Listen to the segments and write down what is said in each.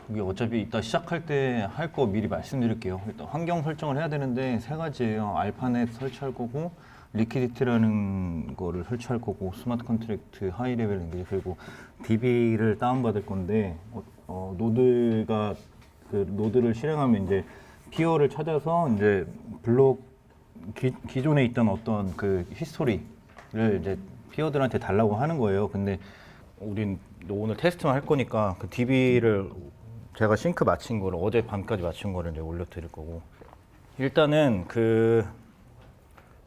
이게 어차피 이따 시작할 때 할 거 미리 말씀드릴게요. 일단 환경 설정을 해야 되는데 세 가지예요. 알파넷 설치할 거고, 리퀴디티라는 거를 설치할 거고, 스마트 컨트랙트, 하이 레벨 랭귀지, 그리고 DB를 다운받을 건데, 노드가 그 노드를 실행하면 이제 피어를 찾아서 이제 블록 기존에 있던 어떤 그 히스토리를 이제 피어들한테 달라고 하는 거예요. 근데 우린 오늘 테스트만 할 거니까 그 DB를 제가 싱크 마친 거를 어제 밤까지 마친 거를 이제 올려드릴 거고, 일단은 그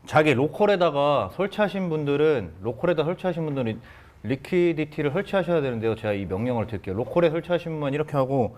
자기 로컬에다가 설치하신 분들은 리퀴디티를 설치하셔야 되는데요. 제가 이 명령을 드릴게요. 로컬에 설치하신 분만 이렇게 하고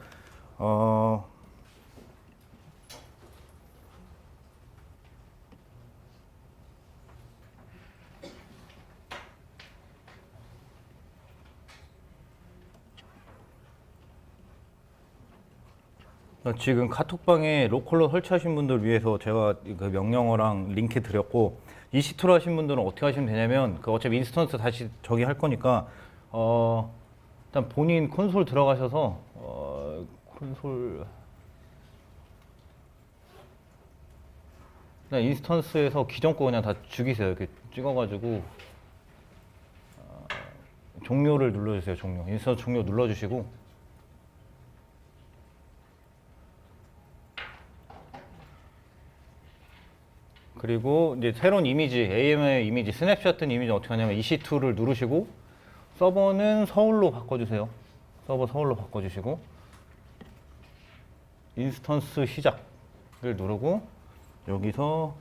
지금 카톡방에 로컬로 설치하신 분들 위해서 제가 그 명령어랑 링크 드렸고, EC2로 하신 분들은 어떻게 하시면 되냐면, 그 어차피 인스턴스 다시 저기 할 거니까 일단 본인 콘솔 들어가셔서 콘솔 그냥 인스턴스에서 기존 거 그냥 다 죽이세요. 이렇게 찍어가지고 종료를 눌러주세요. 종료. 인스턴스 종료 눌러주시고, 그리고 이제 새로운 이미지, AM의 이미지, 스냅샷 된 이미지 어떻게 하냐면 EC2를 누르시고 서버는 서울로 바꿔주세요. 서버 서울로 바꿔주시고 인스턴스 시작을 누르고 여기서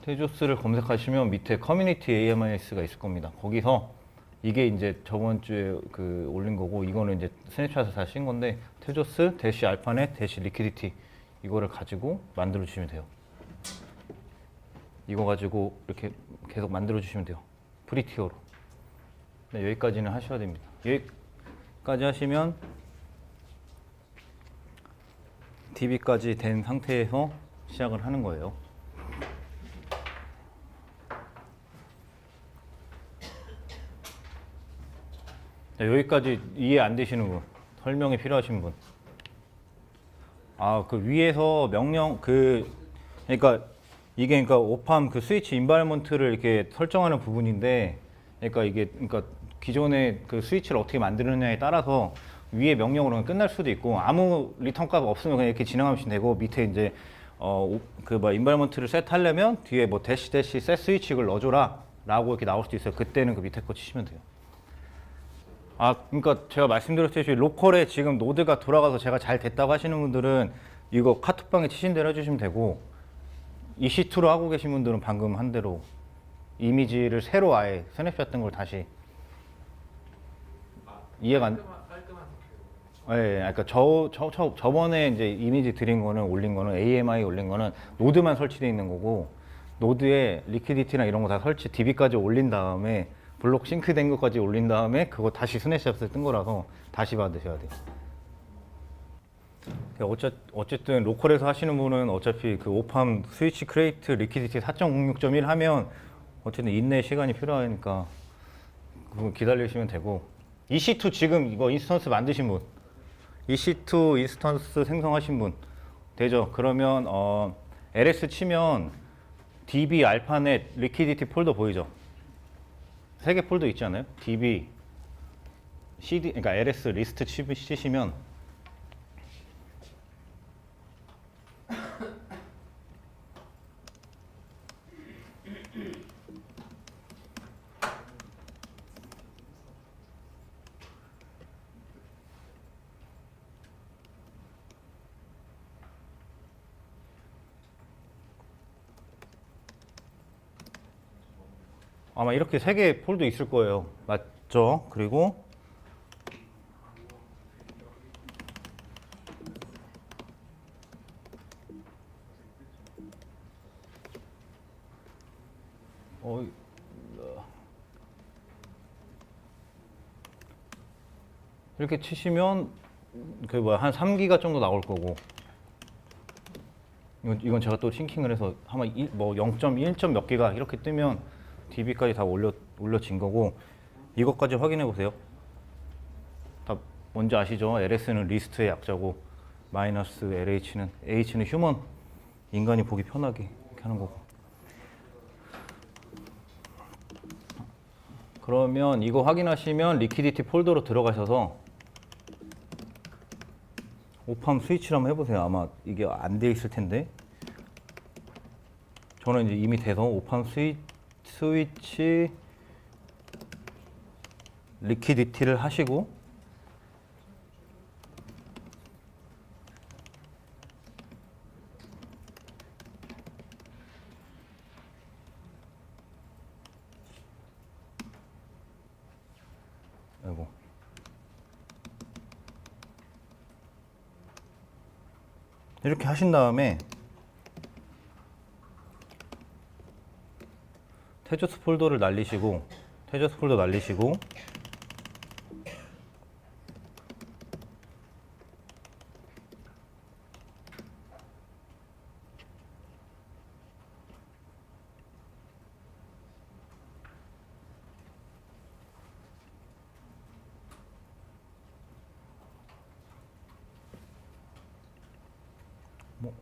테조스를 검색하시면 밑에 커뮤니티 AMIS가 있을 겁니다. 거기서 이게 이제 저번 주에 그 올린 거고, 이거는 이제 스냅샷을 다 씌운 건데, 테조스 대시 알파넷 대시 리퀴디티 이거를 가지고 만들어 주시면 돼요. 이거 가지고 이렇게 계속 만들어 주시면 돼요. 프리티어로. 네, 여기까지는 하셔야 됩니다. 여기까지 하시면 DB까지 된 상태에서 시작을 하는 거예요. 네, 여기까지 이해 안 되시는 분, 설명이 필요하신 분. 그 위에서 명령 그러니까 이게 오팜 그 스위치 인바이러먼트를 이렇게 설정하는 부분인데, 그러니까 기존의 그 스위치를 어떻게 만드느냐에 따라서 위에 명령으로는 끝날 수도 있고, 아무 리턴 값 없으면 그냥 이렇게 진행하시면 되고, 밑에 이제 인바이러먼트를 셋하려면 뒤에 뭐 대시 셋 스위치 이걸 넣어줘라 라고 이렇게 나올 수도 있어요. 그때는 그 밑에 거 치시면 돼요. 그러니까 제가 말씀드렸듯이 로컬에 지금 노드가 돌아가서 제가 잘 됐다고 하시는 분들은 이거 카톡방에 치신 대로 해주시면 되고, EC2로 하고 계신 분들은 방금 한 대로 이미지를 새로 아예 스냅샷 된 걸 다시 이해가 안. 네, 그러니까 저번에 이제 이미지 드린 거는 올린 거는 AMI 올린 거는 노드만 설치되어 있는 거고, 노드에 리퀴디티나 이런 거 다 설치 DB까지 올린 다음에 블록 싱크된 것까지 올린 다음에 그거 다시 스냅샷을 뜬 거라서 다시 받으셔야 돼요. 어쨌든 로컬에서 하시는 분은 어차피 그 오팜 스위치 크레이트 리퀴디티 4.06.1 하면 어쨌든 인내 시간이 필요하니까 그거 기다리시면 되고, EC2 지금 이거 인스턴스 만드신 분, EC2 인스턴스 생성하신 분 되죠? 그러면 ls 치면 db 알파넷 리퀴디티 폴더 보이죠? 3개 폴더 있지 않아요? db cd, 그러니까 ls 리스트 치시면 아마 이렇게 3개 폴더 있을 거예요. 맞죠? 그리고 이렇게 치시면 한 3기가 정도 나올 거고, 이건 제가 또 싱킹을 해서 아마 0.1점 몇 개가 이렇게 뜨면 DB까지 다 올려진 거고, 이것까지 확인해 보세요. 다 뭔지 아시죠? LS는 리스트의 약자고 마이너스 LH는 H는 휴먼, 인간이 보기 편하게 이렇게 하는 거고. 그러면 이거 확인하시면 리퀴디티 폴더로 들어가셔서 오팜 스위치를 한번 해보세요. 아마 이게 안 돼 있을 텐데 저는 이제 이미 돼서 오팜 스위치 리퀴디티를 하시고 아이고 이렇게 하신 다음에 테저스 폴더를 날리시고 테저스 폴더 날리시고 뭐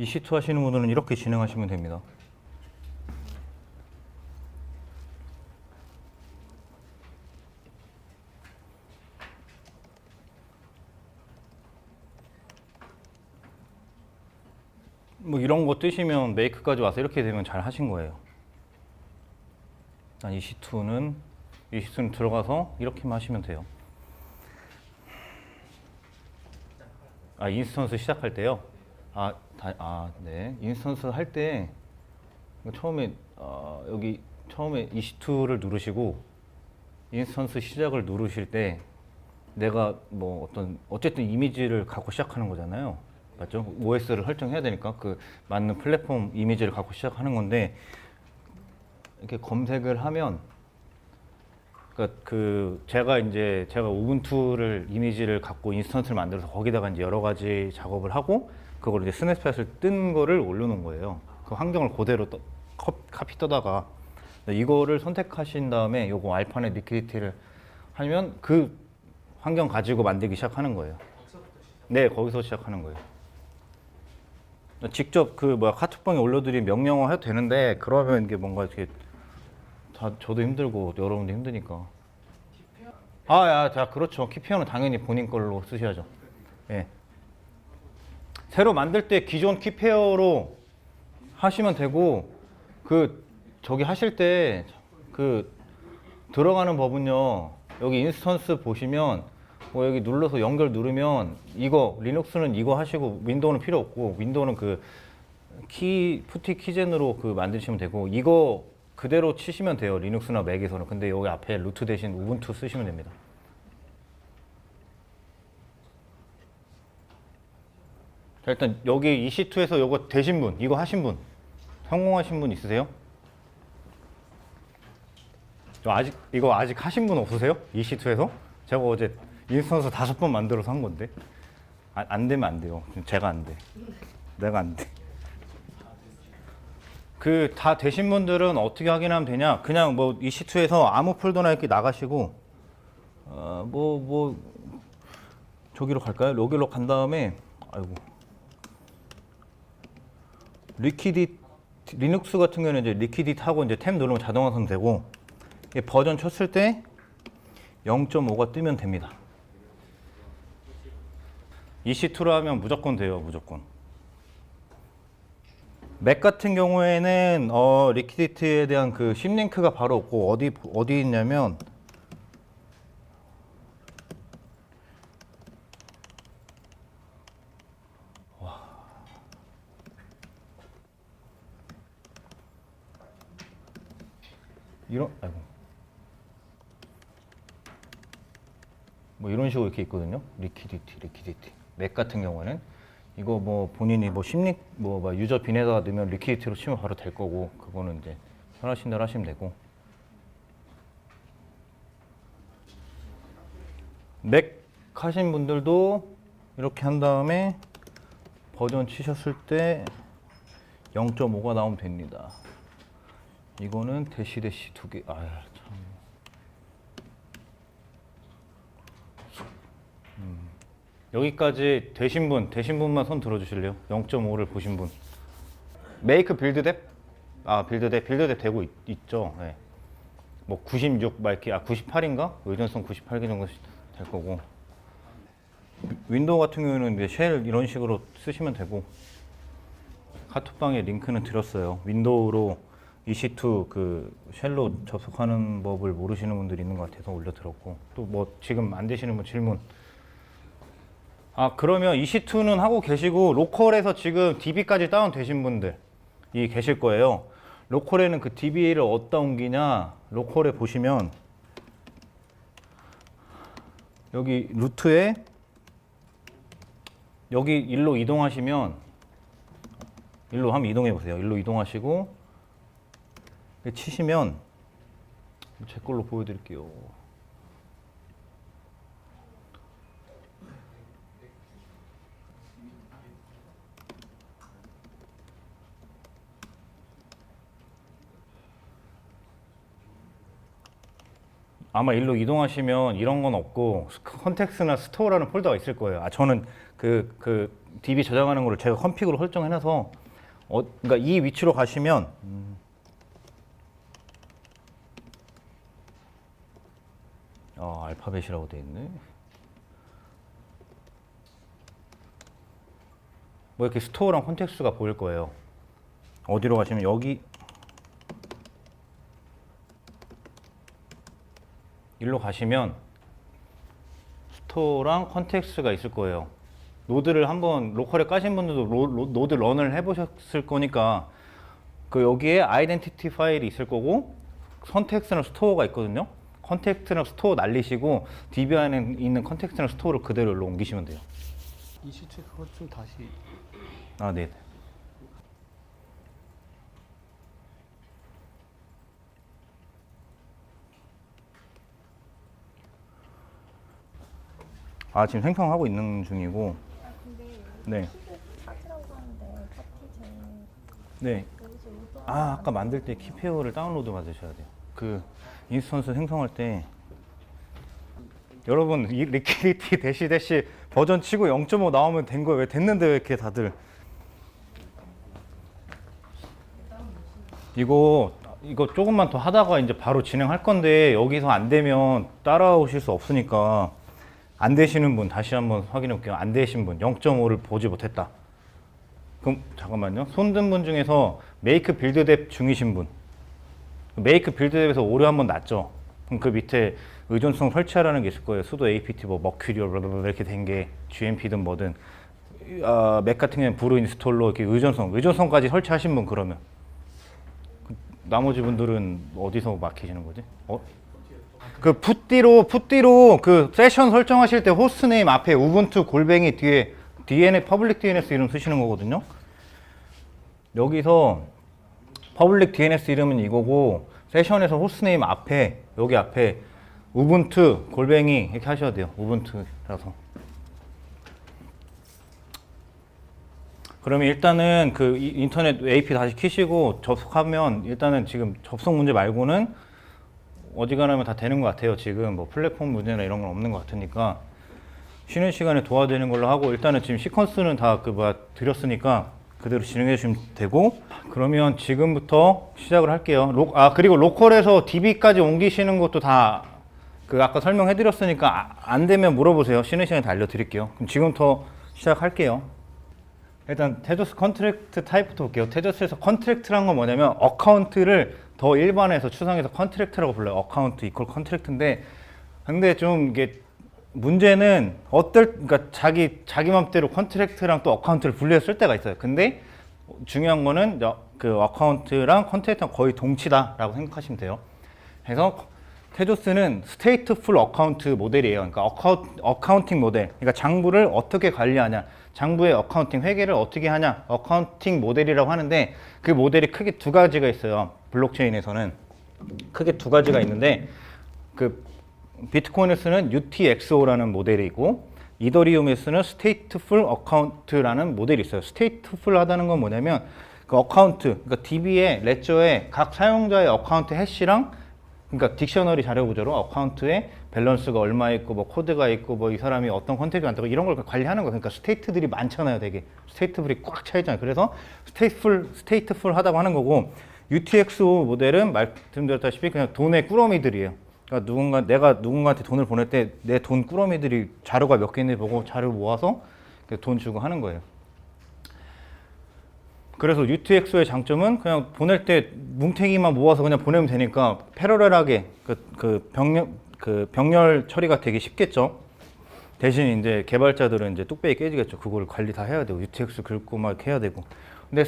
EC2 하시는 분들은 이렇게 진행하시면 됩니다. 뭐 이런 거 뜨시면 메이크까지 와서 이렇게 되면 잘 하신 거예요. 일단 EC2는 들어가서 이렇게만 하시면 돼요. 아, 인스턴스 시작할 때요? 네. 인스턴스 할 때 처음에 여기 처음에 EC2를 누르시고 인스턴스 시작을 누르실 때 내가 뭐 어쨌든 이미지를 갖고 시작하는 거잖아요. 맞죠? OS를 설정해야 되니까 그 맞는 플랫폼 이미지를 갖고 시작하는 건데 이렇게 검색을 하면 그러니까 제가 우분투를 이미지를 갖고 인스턴스를 만들어서 거기다가 이제 여러 가지 작업을 하고 그걸 이제 스냅샷을 뜬 거를 올려놓은 거예요. 그 환경을 그대로 카피 떠다가 이거를 선택하신 다음에 요거 알파넷 리퀴디티를 하면 그 환경 가지고 만들기 시작하는 거예요. 네, 거기서 시작하는 거예요. 직접 카톡방에 올려드린 명령어 해도 되는데 그러면 이게 뭔가 이렇게 저도 힘들고 여러분도 힘드니까. 자, 그렇죠. 키페어는 당연히 본인 걸로 쓰셔야죠. 예. 새로 만들 때 기존 키페어로 하시면 되고 저기 하실 때 들어가는 법은요. 여기 인스턴스 보시면 여기 눌러서 연결 누르면 리눅스는 이거 하시고 윈도우는 필요 없고 윈도우는 푸티 키젠으로 만드시면 되고 이거 그대로 치시면 돼요. 리눅스나 맥에서는. 근데 여기 앞에 루트 대신 우분투 쓰시면 됩니다. 자, 일단 여기 EC2에서 이거 되신 분, 이거 하신 분, 성공하신 분 있으세요? 이거 아직 하신 분 없으세요? EC2에서? 제가 어제 인스턴스 5번 만들어서 한 건데. 안 되면 안 돼요. 제가 안 돼. 내가 안 돼. 다 되신 분들은 어떻게 확인하면 되냐? 그냥 EC2에서 아무 폴더나 이렇게 나가시고, 저기로 갈까요? 여기로 간 다음에, 리눅스 같은 경우는 이제 리퀴디티 하고 이제 탭 누르면 자동 완성되고, 버전 쳤을 때 0.5가 뜨면 됩니다. EC2로 하면 무조건 돼요, 무조건. 맥 같은 경우에는 리퀴디티에 대한 그 심링크가 바로 없고 어디 있냐면 아이고. 뭐 이런 식으로 이렇게 있거든요. 리퀴디티. 맥 같은 경우에는 이거 뭐 본인이 뭐 유저 빈에다가 넣으면 리퀴디티로 치면 바로 될 거고, 그거는 이제 편하신 대로 하시면 되고. 맥 하신 분들도 이렇게 한 다음에 버전 치셨을 때 0.5가 나오면 됩니다. 이거는 대시 두 개. 아 참. 여기까지 되신 분만 손 들어주실래요? 0.5를 보신 분. 메이크 빌드뎁? 빌드뎁 되고 있죠. 네. 뭐 96, 막 이렇게 98인가? 의존성 98개 정도 될 거고. 윈도우 같은 경우는 이제 쉘 이런 식으로 쓰시면 되고. 카톡방에 링크는 드렸어요. 윈도우로 EC2 그 쉘로 접속하는 법을 모르시는 분들이 있는 것 같아서 올려드렸고, 또 뭐 지금 안 되시는 분 질문. 그러면 EC2는 하고 계시고 로컬에서 지금 DB까지 다운되신 분들이 계실 거예요. 로컬에는 그 DB를 어디다 옮기냐, 로컬에 보시면 여기 루트에 여기 일로 이동하시면, 일로 한번 이동해 보세요. 일로 이동하시고 치시면, 제 걸로 보여드릴게요. 아마 일로 이동하시면 이런 건 없고 컨텍스트나 스토어라는 폴더가 있을 거예요. 저는 그 DB 저장하는 거를 제가 컨피그로 설정해놔서 그러니까 이 위치로 가시면 알파벳이라고 돼 있네. 뭐 이렇게 스토어랑 컨텍스트가 보일 거예요. 어디로 가시면 여기 일로 가시면 스토어랑 컨텍스트가 있을 거예요. 노드를 한번 로컬에 까신 분들도 노드 런을 해보셨을 거니까 그 여기에 아이덴티티 파일이 있을 거고 컨텍스트나 스토어가 있거든요. 컨텍스트나 스토어 날리시고 DB 안에 있는 컨텍스트나 스토어를 그대로 일로 옮기시면 돼요. EC2 그것 좀 다시. 네. 지금 생성하고 있는 중이고. 근데 네. 키를 찾으라고 하는데 파티제 네. 여기서 유도 아까 만들 때 키페어를 다운로드 받으셔야 돼요. 그 인스턴스 생성할 때 여러분 이 리퀴디티 대시 버전 치고 0.5 나오면 된 거예요. 왜 됐는데 왜 이렇게 다들 이거 조금만 더 하다가 이제 바로 진행할 건데 여기서 안 되면 따라오실 수 없으니까 안 되시는 분 다시 한번 확인해 볼게요. 안 되신 분 0.5를 보지 못했다. 그럼 잠깐만요. 손든 분 중에서 메이크 빌드뎁 중이신 분, 메이크 빌드뎁에서 오류 한번 났죠. 그럼 그 밑에 의존성 설치하라는 게 있을 거예요. 수도 apt 뭐 머큐리 이렇게 된 게 GMP든 뭐든 맥 같은 경우는 브루 인스톨로 이렇게 의존성까지 설치하신 분. 그러면 나머지 분들은 어디서 막히시는 거지? 그 풋디로 그 세션 설정하실 때 호스트네임 앞에 우분투 골뱅이 뒤에 DNS 퍼블릭 DNS 이름 쓰시는 거거든요. 여기서 퍼블릭 DNS 이름은 이거고 세션에서 호스트네임 앞에 여기 앞에 우분투 골뱅이 이렇게 하셔야 돼요. 우분투라서. 그러면 일단은 그 인터넷 AP 다시 키시고 접속하면 일단은 지금 접속 문제 말고는 어지간하면 다 되는 것 같아요. 지금 뭐 플랫폼 문제나 이런 건 없는 것 같으니까 쉬는 시간에 도와드리는 걸로 하고, 일단은 지금 시퀀스는 다 드렸으니까 그대로 진행해 주시면 되고, 그러면 지금부터 시작을 할게요. 그리고 로컬에서 DB까지 옮기시는 것도 다 아까 설명해 드렸으니까 안 되면 물어보세요. 쉬는 시간에 다 알려드릴게요. 그럼 지금부터 시작할게요. 일단 테조스 컨트랙트 타입부터 볼게요. 테조스에서 컨트랙트란 건 뭐냐면 어카운트를 더 일반에서 추상해서 컨트랙트라고 불러요. 어카운트 이퀄 컨트랙트인데 근데 좀 이게 문제는 그러니까 자기 맘대로 컨트랙트랑 또 어카운트를 분리해서 쓸 때가 있어요. 근데 중요한 거는 그 어카운트랑 컨트랙트랑 거의 동치다라고 생각하시면 돼요. 그래서 테조스는 스테이트풀 어카운트 모델이에요. 그러니까 어카운팅 모델. 그러니까 장부를 어떻게 관리하냐, 장부의 어카운팅 회계를 어떻게 하냐, 어카운팅 모델이라고 하는데 그 모델이 크게 두 가지가 있어요. 블록체인에서는 크게 두 가지가 있는데 그 비트코인을 쓰는 UTXO라는 모델이 있고 이더리움에 쓰는 스테이트풀 어카운트라는 모델이 있어요. 스테이트풀 하다는 건 뭐냐면 그 어카운트, 그러니까 DB의 레저의 각 사용자의 어카운트 해시랑 그러니까 딕셔너리 자료 구조로 어카운트에 밸런스가 얼마 있고 뭐 코드가 있고 뭐 이 사람이 어떤 컨택이 많다고 이런 걸 관리하는 거예요. 그러니까 스테이트들이 많잖아요. 되게 스테이트풀이 꽉 차 있잖아요. 그래서 스테이트풀 하다고 하는 거고 UTXO 모델은 말씀드렸다시피 그냥 돈의 꾸러미들이에요. 그러니까 내가 누군가한테 돈을 보낼 때 내 돈 꾸러미들이 자료가 몇 개 있는지 보고 자료를 모아서 돈 주고 하는 거예요. 그래서 UTXO의 장점은 그냥 보낼 때 뭉탱이만 모아서 그냥 보내면 되니까 패러렐하게 병렬 처리가 되게 쉽겠죠. 대신 이제 개발자들은 이제 뚝배기 깨지겠죠. 그걸 관리 다 해야 되고 UTX 긁고 막 이렇게 해야 되고. 근데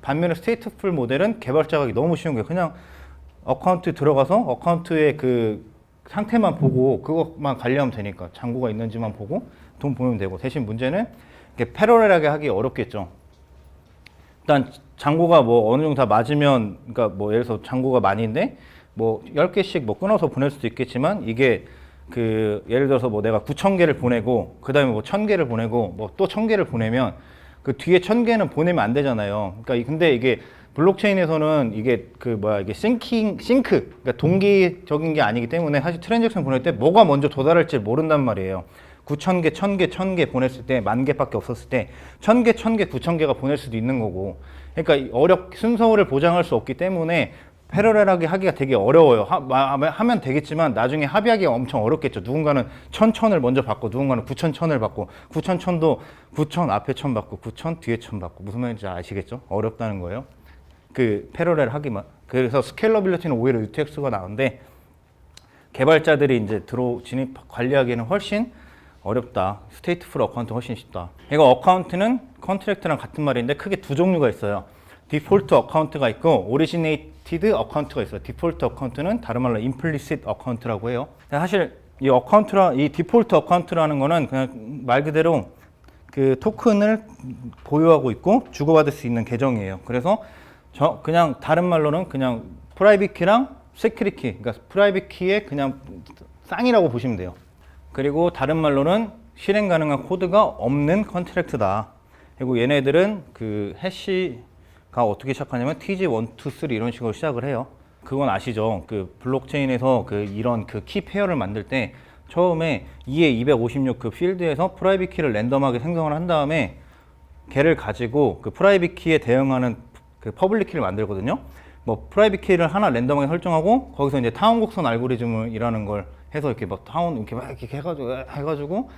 반면에 스테이트풀 모델은 개발자가 하기 너무 쉬운 거예요. 그냥 어카운트 들어가서 어카운트의 그 상태만 보고 그것만 관리하면 되니까 잔고가 있는지만 보고 돈 보내면 되고. 대신 문제는 이렇게 패러렐하게 하기 어렵겠죠. 일단 잔고가 뭐 어느 정도 다 맞으면, 그러니까 뭐 예를 들어서 잔고가 많이인데 뭐 10개씩 뭐 끊어서 보낼 수도 있겠지만 이게 그 예를 들어서 뭐 내가 9,000개를 보내고 그다음에 뭐 1,000개를 보내고 뭐 또 1,000개를 보내면 그 뒤에 1,000개는 보내면 안 되잖아요. 그러니까 근데 이게 블록체인에서는 이게 이게 싱크, 그러니까 동기적인 게 아니기 때문에 사실 트랜잭션 보낼 때 뭐가 먼저 도달할지 모른단 말이에요. 9,000개, 1,000개, 1,000개 보냈을 때 10,000개밖에 없었을 때 1,000개, 1,000개, 9,000개가 보낼 수도 있는 거고. 그러니까 순서를 보장할 수 없기 때문에 패러렐하게 하기가 되게 어려워요. 하면 되겠지만 나중에 합의하기가 엄청 어렵겠죠. 누군가는 1,000을 먼저 받고 누군가는 9,000을 받고 9,000도 9,000 앞에 1,000 받고 9,000 뒤에 1,000 받고 무슨 말인지 아시겠죠? 어렵다는 거예요. 그 패러렐 하기만. 그래서 스케일러빌리티는 오히려 UTX가 나은데 개발자들이 이제 진입 관리하기에는 훨씬 어렵다. 스테이트풀 어카운트 훨씬 쉽다. 이거 어카운트는 컨트랙트랑 같은 말인데 크게 두 종류가 있어요. 디폴트 어카운트가 있고 오리지네이티드 어카운트가 있어요. 디폴트 어카운트는 다른 말로 임플리시트 어카운트라고 해요. 사실 이 디폴트 어카운트라는 거는 그냥 말 그대로 그 토큰을 보유하고 있고 주고받을 수 있는 계정이에요. 그래서 그냥 다른 말로는 그냥 프라이빗 키랑 세큐리티 키, 그러니까 프라이빗 키의 그냥 쌍이라고 보시면 돼요. 그리고 다른 말로는 실행 가능한 코드가 없는 컨트랙트다. 그리고 얘네들은 그 해시가 어떻게 시작하냐면 TG 1, 2, 3 이런 식으로 시작을 해요. 그건 아시죠? 그 블록체인에서 이런 키 페어를 만들 때 처음에 2에 256 그 필드에서 프라이빗 키를 랜덤하게 생성을 한 다음에 걔를 가지고 그 프라이빗 키에 대응하는 그 퍼블릭 키를 만들거든요. 뭐 프라이빗 키를 하나 랜덤하게 설정하고 거기서 이제 타운 곡선 알고리즘이라는 걸 해서 이렇게 막 이렇게 해가지고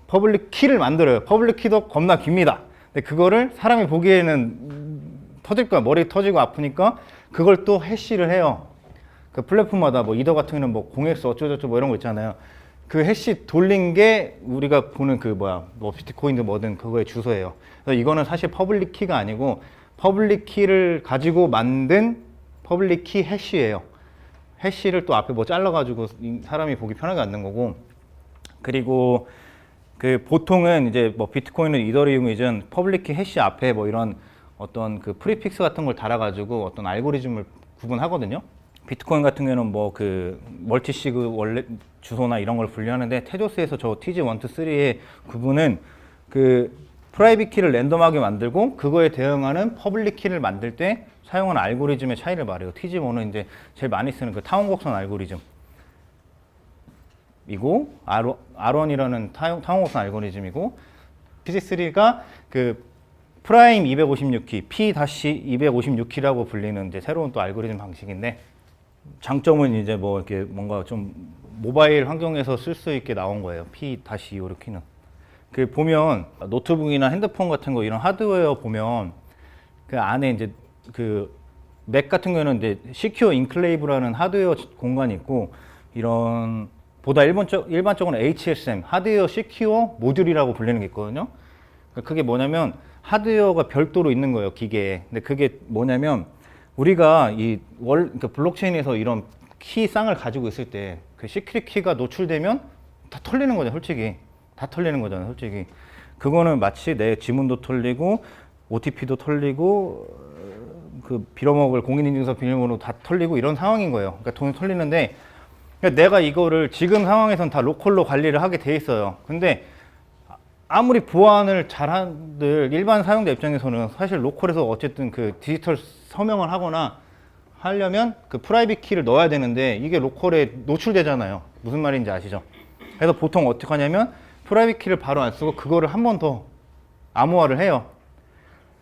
퍼블릭 키를 만들어요. 퍼블릭 키도 겁나 깁니다. 근데 그거를 사람이 보기에는 터질 거야. 머리 터지고 아프니까 그걸 또 해시를 해요. 그 플랫폼마다 뭐 이더 같은 경우는 뭐 0x 어쩌고저쩌고 뭐 이런 거 있잖아요. 그 해시 돌린 게 우리가 보는 뭐 비트코인도 뭐든 그거의 주소예요. 그래서 이거는 사실 퍼블릭 키가 아니고 퍼블릭 키를 가지고 만든 퍼블릭 키 해시예요. 해시를 또 앞에 뭐 잘라가지고 사람이 보기 편하게 만든 거고. 그리고 그 보통은 이제 뭐 비트코인은 이더리움이든 퍼블릭 키 해시 앞에 뭐 이런 어떤 그 프리픽스 같은 걸 달아가지고 어떤 알고리즘을 구분하거든요. 비트코인 같은 경우는 뭐 그 멀티시그 원래 주소나 이런 걸 분류하는데 테조스에서 저 TG 1, 2, 3의 구분은 그 프라이빗 키를 랜덤하게 만들고 그거에 대응하는 퍼블릭 키를 만들 때 사용하는 알고리즘의 차이를 말해요. TG1은 이제 제일 많이 쓰는 그 타운 곡선 알고리즘이고 R1이라는 타운 곡선 알고리즘이고 TG3가 그 프라임 256키, P-256키라고 불리는 이제 새로운 또 알고리즘 방식인데 장점은 이제 뭐 이렇게 뭔가 좀 모바일 환경에서 쓸 수 있게 나온 거예요. P-256키는. 그 보면 노트북이나 핸드폰 같은 거 이런 하드웨어 보면 그 안에 이제 그 맥 같은 경우에는 이제 시큐어 인클레이브라는 하드웨어 공간이 있고 이런 보다 일반적으로 HSM 하드웨어 시큐어 모듈이라고 불리는 게 있거든요. 그게 뭐냐면 하드웨어가 별도로 있는 거예요, 기계에. 근데 그게 뭐냐면 우리가 그러니까 블록체인에서 이런 키 쌍을 가지고 있을 때 그 시크릿 키가 노출되면 다 털리는 거잖아요, 솔직히. 다 털리는 거잖아요, 솔직히. 그거는 마치 내 지문도 털리고 OTP도 털리고 그 빌어먹을 공인인증서 비밀번호 다 털리고 이런 상황인 거예요. 그러니까 돈이 털리는데 그러니까 내가 이거를 지금 상황에선 다 로컬로 관리를 하게 돼 있어요. 근데 아무리 보안을 잘한들 일반 사용자 입장에서는 사실 로컬에서 어쨌든 그 디지털 서명을 하거나 하려면 그 프라이빗 키를 넣어야 되는데 이게 로컬에 노출되잖아요. 무슨 말인지 아시죠? 그래서 보통 어떻게 하냐면 프라이빗 키를 바로 안 쓰고 그거를 한 번 더 암호화를 해요.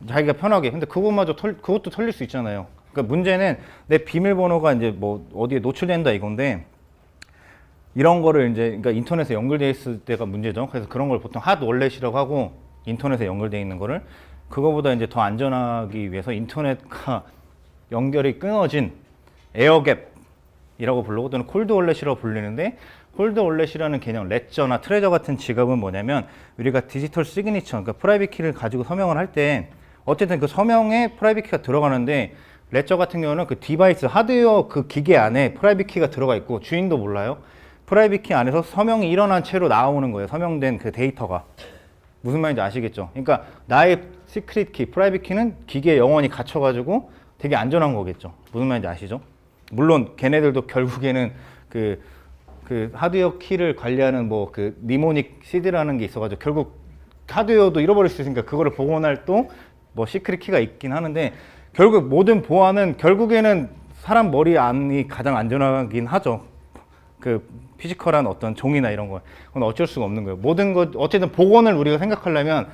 자기가 편하게. 근데 그것도 털릴 수 있잖아요. 그러니까 문제는 내 비밀번호가 이제 뭐 어디에 노출된다 이건데 이런 거를 이제 그러니까 인터넷에 연결되어 있을 때가 문제죠. 그래서 그런 걸 보통 핫 월렛이라고 하고 인터넷에 연결되어 있는 거를 그거보다 이제 더 안전하기 위해서 인터넷과 연결이 끊어진 에어갭이라고 부르고 또는 콜드 월렛이라고 불리는데 콜드 월렛이라는 개념, 레저나 트레저 같은 지갑은 뭐냐면 우리가 디지털 시그니처, 그러니까 프라이빗 키를 가지고 서명을 할 때 어쨌든 그 서명에 프라이빗 키가 들어가는데 레저 같은 경우는 그 디바이스, 하드웨어 그 기계 안에 프라이빗 키가 들어가 있고 주인도 몰라요. 프라이빗 키 안에서 서명이 일어난 채로 나오는 거예요. 서명된 그 데이터가. 무슨 말인지 아시겠죠? 그러니까 나의 시크릿 키, 프라이빗 키는 기계에 영원히 갇혀가지고 되게 안전한 거겠죠. 무슨 말인지 아시죠? 물론 걔네들도 결국에는 그 하드웨어 키를 관리하는 뭐 그 니모닉 시드라는 게 있어가지고 결국 하드웨어도 잃어버릴 수 있으니까 그거를 복원할 또 뭐 시크릿 키가 있긴 하는데 결국 모든 보안은 결국에는 사람 머리 안이 가장 안전하긴 하죠. 그 피지컬한 어떤 종이나 이런 거. 그건 어쩔 수가 없는 거예요. 모든 것 어쨌든 복원을 우리가 생각하려면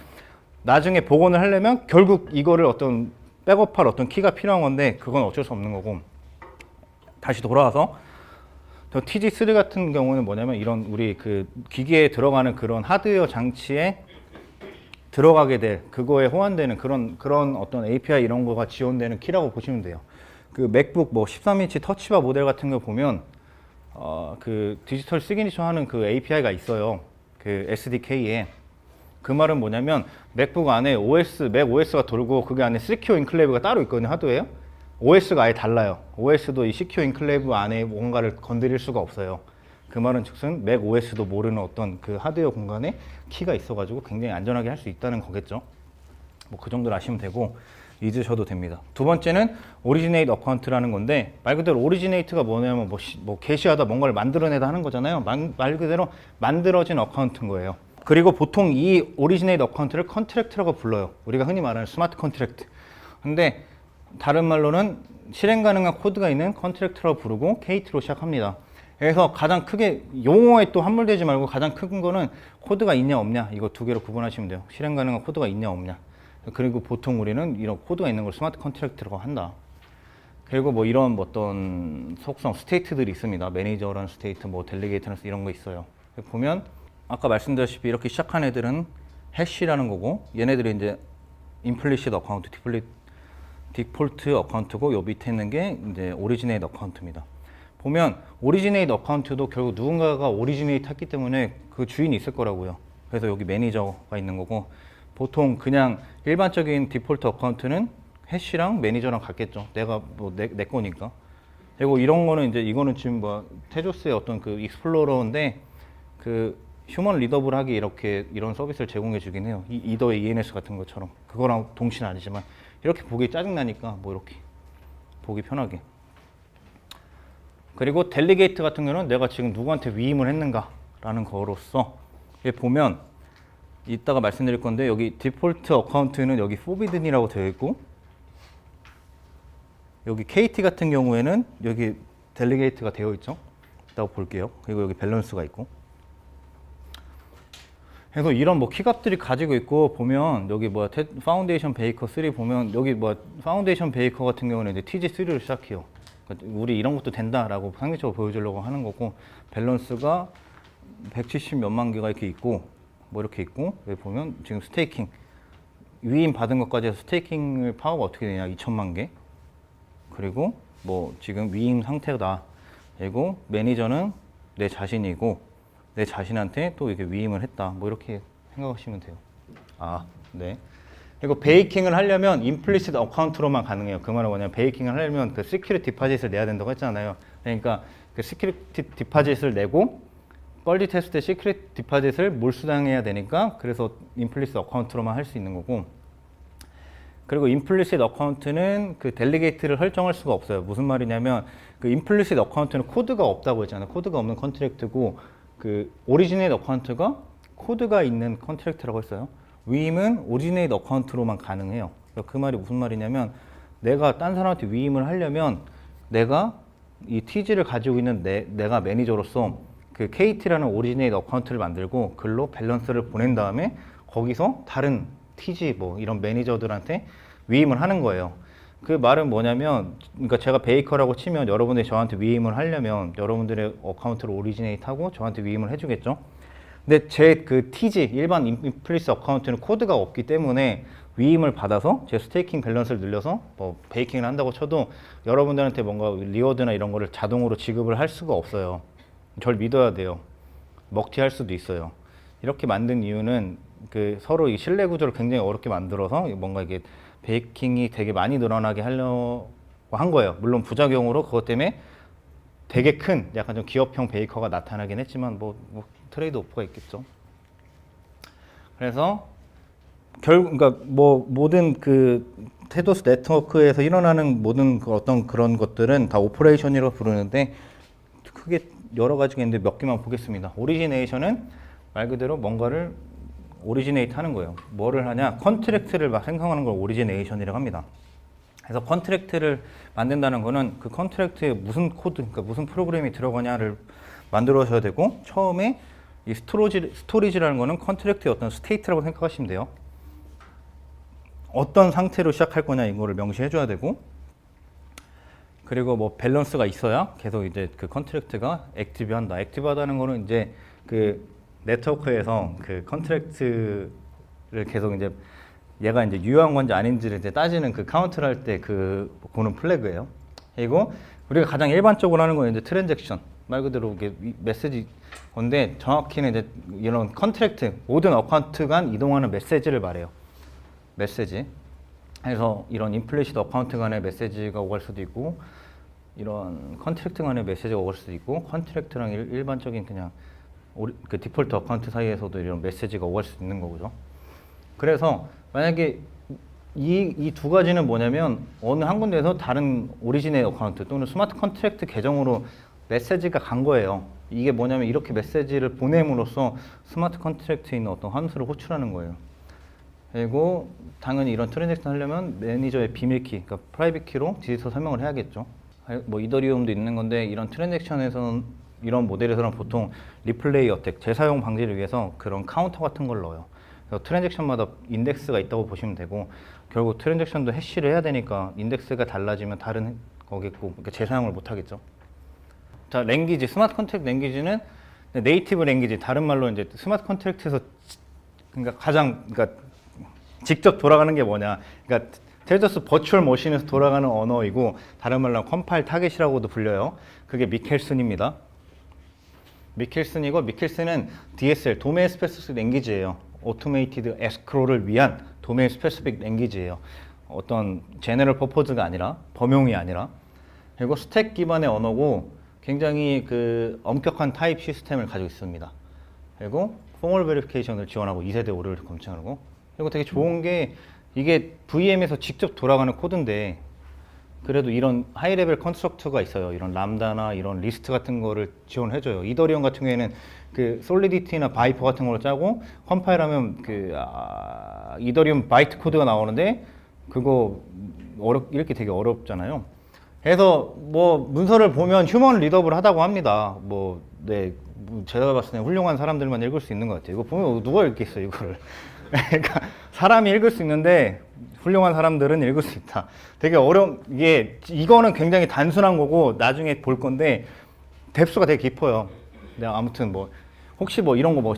나중에 복원을 하려면 결국 이거를 어떤 백업할 어떤 키가 필요한 건데 그건 어쩔 수 없는 거고. 다시 돌아와서 저 TG3 같은 경우는 뭐냐면 이런 우리 그 기기에 들어가는 그런 하드웨어 장치에 들어가게 될 그거에 호환되는 그런 어떤 API 이런 거가 지원되는 키라고 보시면 돼요. 그 맥북 뭐 13인치 터치바 모델 같은 거 보면 그 디지털 시그니처 하는 그 API가 있어요. 그 SDK에. 그 말은 뭐냐면 맥북 안에 맥 OS가 돌고 그게 안에 시큐어 인클레이브가 따로 있거든요. 하드웨어. OS가 아예 달라요. OS도 이 시큐어 인클레이브 안에 뭔가를 건드릴 수가 없어요. 그 말은 즉슨 맥 OS도 모르는 어떤 그 하드웨어 공간에 키가 있어가지고 굉장히 안전하게 할 수 있다는 거겠죠. 뭐 그 정도를 아시면 되고 잊으셔도 됩니다. 두 번째는 오리지네이트 어카운트라는 건데 말 그대로 오리지네이트가 뭐냐면 뭐 게시하다 뭔가를 만들어내다 하는 거잖아요. 말 그대로 만들어진 어카운트인 거예요. 그리고 보통 이 오리지네이트 어카운트를 컨트랙트라고 불러요. 우리가 흔히 말하는 스마트 컨트랙트. 근데 다른 말로는 실행 가능한 코드가 있는 컨트랙트라고 부르고 KT로 시작합니다. 그래서 가장 크게 용어에 또 함몰되지 말고 가장 큰 거는 코드가 있냐 없냐 이거 두 개로 구분하시면 돼요. 실행 가능한 코드가 있냐 없냐. 그리고 보통 우리는 이런 코드가 있는 걸 스마트 컨트랙트라고 한다. 그리고 뭐 이런 어떤 속성 스테이트들이 있습니다. 매니저라는 스테이트, 뭐 델리게이트라는 이런 거 있어요. 보면 아까 말씀드렸다시피 이렇게 시작한 애들은 해시라는 거고 얘네들이 이제 임플리시트 어카운트, 디폴트 어카운트고 요 밑에 있는 게 이제 오리지네이트 어카운트입니다. 보면 오리지네이트 어카운트도 결국 누군가가 오리지네이트 했기 때문에 그 주인이 있을 거라고요. 그래서 여기 매니저가 있는 거고 보통 그냥 일반적인 디폴트 어카운트는 해시랑 매니저랑 같겠죠. 내가 뭐 내 거니까. 그리고 이런 거는 이제 이거는 지금 뭐 테조스의 어떤 그 익스플로러인데 그 휴먼 리더블하게 이렇게 이런 서비스를 제공해 주긴 해요. 이더의 ENS 같은 것처럼. 그거랑 동시는 아니지만 이렇게 보기 짜증나니까 뭐 이렇게 보기 편하게. 그리고 델리게이트 같은 경우는 내가 지금 누구한테 위임을 했는가라는 거로서 여기 보면 이따가 말씀드릴 건데 여기 디폴트 어카운트는 여기 forbidden이라고 되어 있고 여기 KT 같은 경우에는 여기 델리게이트가 되어 있죠. 이따가 볼게요. 그리고 여기 밸런스가 있고 그래서 이런 뭐 키값들이 가지고 있고 보면 여기 뭐 파운데이션 베이커 3 보면 여기 뭐 파운데이션 베이커 같은 경우는 이제 TG3를 시작해요. 우리 이런 것도 된다라고 상대적으로 보여주려고 하는 거고 밸런스가 170 몇만 개가 이렇게 있고 뭐 이렇게 있고 여기 보면 지금 스테이킹 위임 받은 것까지 해서 스테이킹을 파워가 어떻게 되냐 2천만 개. 그리고 뭐 지금 위임 상태다. 그리고 매니저는 내 자신이고 내 자신한테 또 이렇게 위임을 했다. 뭐 이렇게 생각하시면 돼요. 아, 네. 그리고 베이킹을 하려면 임플리시트 어카운트로만 가능해요. 그 말은 뭐냐면 베이킹을 하려면 그 시큐리티 디파짓을 내야 된다고 했잖아요. 그러니까 그 시큐리티 디파짓을 내고 뻘디 테스트 때 시큐리티 디파짓을 몰수당해야 되니까 그래서 임플리시트 어카운트로만 할 수 있는 거고. 그리고 임플리시트 어카운트는 그 델리게이트를 설정할 수가 없어요. 무슨 말이냐면 그 임플리시트 어카운트는 코드가 없다고 했잖아요. 코드가 없는 컨트랙트고 그 오리지네이트 어카운트가 코드가 있는 컨트랙트라고 했어요. 위임은 오리지네이트 어카운트로만 가능해요. 그 말이 무슨 말이냐면 내가 딴 사람한테 위임을 하려면 내가 이 TG를 가지고 있는 내가 매니저로서 그 KT라는 오리지네이트 어카운트를 만들고 글로 밸런스를 보낸 다음에 거기서 다른 TG 뭐 이런 매니저들한테 위임을 하는 거예요. 그 말은 뭐냐면 그러니까 제가 베이커라고 치면 여러분들이 저한테 위임을 하려면 여러분들의 어카운트를 오리지네이트 하고 저한테 위임을 해주겠죠. 근데 제 그 TG 일반 임플리시트 어카운트는 코드가 없기 때문에 위임을 받아서 제 스테이킹 밸런스를 늘려서 뭐 베이킹을 한다고 쳐도 여러분들한테 뭔가 리워드나 이런 거를 자동으로 지급을 할 수가 없어요. 절 믿어야 돼요. 먹튀할 수도 있어요. 이렇게 만든 이유는 그 서로 이 신뢰 구조를 굉장히 어렵게 만들어서 뭔가 이게 베이킹이 되게 많이 늘어나게 하려고 한 거예요. 물론 부작용으로 그것 때문에 되게 큰 약간 좀 기업형 베이커가 나타나긴 했지만 뭐 트레이드 오프가 있겠죠. 그래서 그러니까 뭐 모든 그 테도스 네트워크에서 일어나는 모든 그 어떤 그런 것들은 다 오퍼레이션이라고 부르는데 크게 여러 가지가 있는데 몇 개만 보겠습니다. 오리지네이션은 말 그대로 뭔가를 오리지네이트 하는 거예요. 뭐를 하냐? 컨트랙트를 막 생성하는 걸 오리지네이션이라고 합니다. 그래서 컨트랙트를 만든다는 거는 그 컨트랙트에 무슨 코드, 그러니까 무슨 프로그램이 들어가냐를 만들어셔야 되고 처음에 이 스토리지라는 거는 컨트랙트의 어떤 스테이트라고 생각하시면 돼요. 어떤 상태로 시작할 거냐 이거를 명시해 줘야 되고 그리고 뭐 밸런스가 있어야 계속 이제 그 컨트랙트가 액티브 한다. 액티브 하다는 거는 이제 그 네트워크에서 그 컨트랙트를 계속 이제 얘가 이제 유효한 건지 아닌지를 이제 따지는 그 카운트를 할 때 그 보는 플래그예요. 그리고 우리가 가장 일반적으로 하는 건 이제 트랜잭션 말 그대로 이게 메시지 건데 정확히는 이제 이런 컨트랙트 모든 어카운트 간 이동하는 메시지를 말해요. 메시지. 그래서 이런 임플리시트 어카운트 간의 메시지가 오갈 수도 있고 이런 컨트랙트 간의 메시지가 오갈 수도 있고 컨트랙트랑 일반적인 그냥 그 디폴트 어카운트 사이에서도 이런 메시지가 오갈 수 있는 거죠. 그래서 만약에 이 두 가지는 뭐냐면 어느 한 군데에서 다른 오리지널 어카운트 또는 스마트 컨트랙트 계정으로 메시지가 간 거예요. 이게 뭐냐면 이렇게 메시지를 보냄으로써 스마트 컨트랙트에 있는 어떤 함수를 호출하는 거예요. 그리고 당연히 이런 트랜잭션 하려면 매니저의 비밀키, 그러니까 프라이빗 키로 디지털 설명을 해야겠죠. 뭐 이더리움도 있는 건데 이런 트랜잭션에서는 이런 모델에서는 보통 리플레이 어택, 재사용 방지를 위해서 그런 카운터 같은 걸 넣어요. 그래서 트랜잭션마다 인덱스가 있다고 보시면 되고 결국 트랜잭션도 해시를 해야 되니까 인덱스가 달라지면 다른 거겠고 그러니까 재사용을 못 하겠죠. 자, 랭귀지, 스마트 컨트랙트 랭귀지는 네이티브 랭귀지, 다른 말로 이제 스마트 컨트랙트에서 그러니까 가장 그러니까 직접 돌아가는 게 뭐냐? 그러니까 테드스 버추얼 머신에서 돌아가는 언어이고 다른 말로 컴파일 타겟이라고도 불려요. 그게 미켈슨입니다. 미켈슨이고 미켈슨은 DSL 도메인 스페시픽 랭귀지예요. 오토메이티드 에스크로를 위한 도메인 스페시픽 랭귀지예요. 어떤 제너럴 퍼포즈가 아니라 범용이 아니라 그리고 스택 기반의 언어고 굉장히 그 엄격한 타입 시스템을 가지고 있습니다. 그리고 포멀 베리피케이션을 지원하고 2세대 오류를 검증하고 그리고 되게 좋은 게 이게 VM에서 직접 돌아가는 코드인데 그래도 이런 하이 레벨 컨스트럭터가 있어요. 이런 람다나 이런 리스트 같은 거를 지원해줘요. 이더리움 같은 경우에는 그 솔리디티나 바이퍼 같은 걸 짜고 컴파일하면 그 이더리움 바이트 코드가 나오는데 그거 읽기 되게 어렵잖아요. 그래서 뭐 문서를 보면 휴먼 리더블 하다고 합니다. 뭐 네, 제가 봤을 때 훌륭한 사람들만 읽을 수 있는 것 같아요. 이거 보면 누가 읽겠어요, 이거를. 그러니까 사람이 읽을 수 있는데 훌륭한 사람들은 읽을 수 있다. 되게 어려운 이거는 굉장히 단순한 거고 나중에 볼 건데 뎁스가 되게 깊어요. 근데 아무튼 뭐 혹시 뭐 이런 거 뭐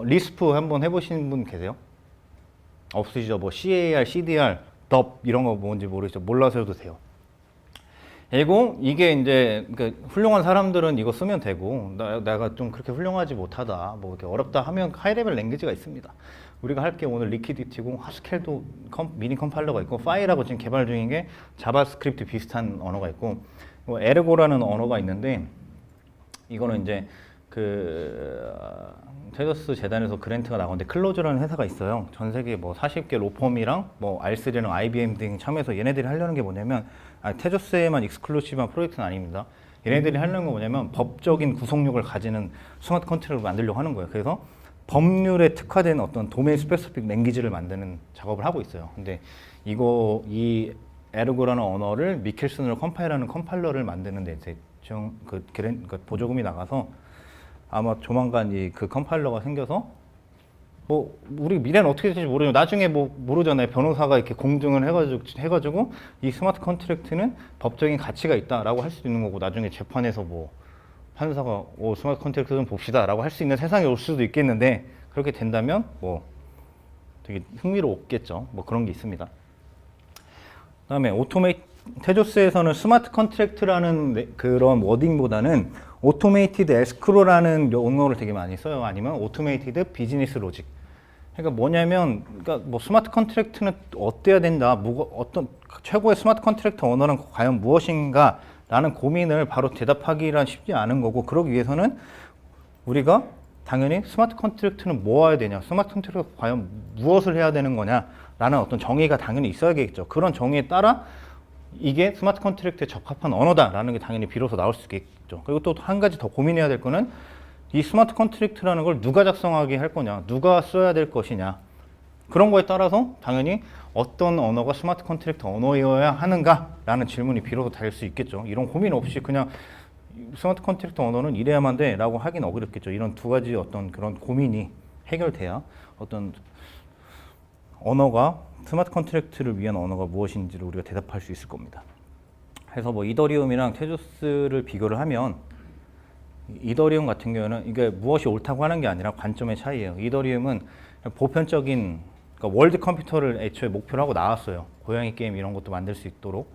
리스프 한번 해보신 분 계세요? 없으시죠? 뭐 CAR, CDR, DOP 이런 거 뭔지 모르시죠? 몰라서 해도 돼요. 그리고 이게 이제 그러니까 훌륭한 사람들은 이거 쓰면 되고 내가 좀 그렇게 훌륭하지 못하다 뭐 이렇게 어렵다 하면 하이레벨 랭귀지가 있습니다. 우리가 할 게 오늘 리퀴디티고 하스켈도 미니 컴파일러가 있고 파이라고 지금 개발 중인 게 자바스크립트 비슷한 언어가 있고 에르고라는 언어가 있는데 이거는 이제 그 테저스 재단에서 그랜트가 나오는데 클로저라는 회사가 있어요. 전 세계 뭐 40개 로펌이랑 뭐 R3랑 IBM 등 참여해서 얘네들이 하려는 게 뭐냐면 테저스에만 익스클루시브한 프로젝트는 아닙니다. 얘네들이 하려는 거 뭐냐면 법적인 구속력을 가지는 스마트 컨트롤을 만들려고 하는 거예요. 그래서 법률에 특화된 어떤 도메인 스페시픽 랭귀지를 만드는 작업을 하고 있어요. 근데 이 에르고라는 언어를 미켈슨으로 컴파일하는 컴파일러를 만드는데 대충 그 보조금이 나가서 아마 조만간 그 컴파일러가 생겨서 뭐 우리 미래는 어떻게 될지 모르죠. 나중에 뭐 모르잖아요. 변호사가 이렇게 공증을 해가지고 이 스마트 컨트랙트는 법적인 가치가 있다라고 할 수도 있는 거고 나중에 재판에서 뭐 판사가 스마트 컨트랙트 좀 봅시다라고 할 수 있는 세상이 올 수도 있겠는데 그렇게 된다면 뭐 되게 흥미롭겠죠. 뭐 그런 게 있습니다. 그다음에 테조스에서는 스마트 컨트랙트라는 그런 워딩보다는 오토메이티드 에스크로라는 용어를 되게 많이 써요. 아니면 오토메이티드 비즈니스 로직. 그러니까 뭐냐면, 그러니까 뭐 스마트 컨트랙트는 어때야 된다, 어떤 최고의 스마트 컨트랙트 언어는 과연 무엇인가라는 고민을 바로 대답하기란 쉽지 않은 거고, 그러기 위해서는 우리가 당연히 스마트 컨트랙트는 뭐 해야 되냐, 스마트 컨트랙트가 과연 무엇을 해야 되는 거냐라는 어떤 정의가 당연히 있어야겠죠. 그런 정의에 따라 이게 스마트 컨트랙트에 적합한 언어다라는 게 당연히 비로소 나올 수 있겠죠. 그리고 또 한 가지 더 고민해야 될 거는 이 스마트 컨트랙트라는 걸 누가 작성하게 할 거냐, 누가 써야 될 것이냐, 그런 거에 따라서 당연히 어떤 언어가 스마트 컨트랙트 언어여야 하는가라는 질문이 비로소 될 수 있겠죠. 이런 고민 없이 그냥 스마트 컨트랙트 언어는 이래야만 돼라고 하긴 어렵겠죠. 이런 두 가지 어떤 그런 고민이 해결돼야 어떤 언어가 스마트 컨트랙트를 위한 언어가 무엇인지를 우리가 대답할 수 있을 겁니다. 그래서 뭐 이더리움이랑 테조스를 비교를 하면 이더리움 같은 경우는 이게 무엇이 옳다고 하는 게 아니라 관점의 차이예요. 이더리움은 보편적인 그러니까 월드 컴퓨터를 애초에 목표로 하고 나왔어요. 고양이 게임 이런 것도 만들 수 있도록.